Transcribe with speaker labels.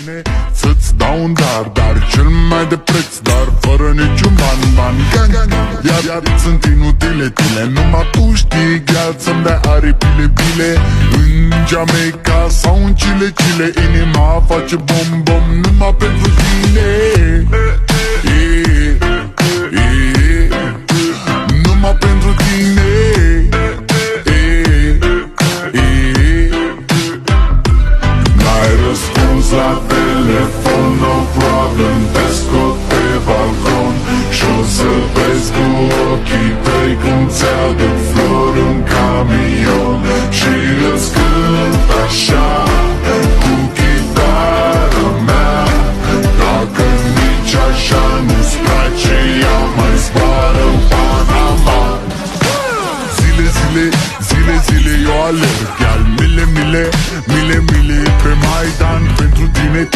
Speaker 1: tine. Să-ți dau un dar cel mai de preț, dar fără niciun ban. Iar sunt inutile tine, numai tu știi, gheal, să-mi dai aripile bile. În Jamaica sau în Chile, inima face bom numai pentru tine. Numai pentru tine. N-ai răspuns la telefon, no problem, te scot pe balcon și-o să vezi cu ochii tăi cum ți-aduc flori în camion și îți cânt așa cu chitara mea. Dacă nici așa nu-ți place, ea mai zboară în Panama. Zile eu alerg, iar mile pe Maidan pentru tine.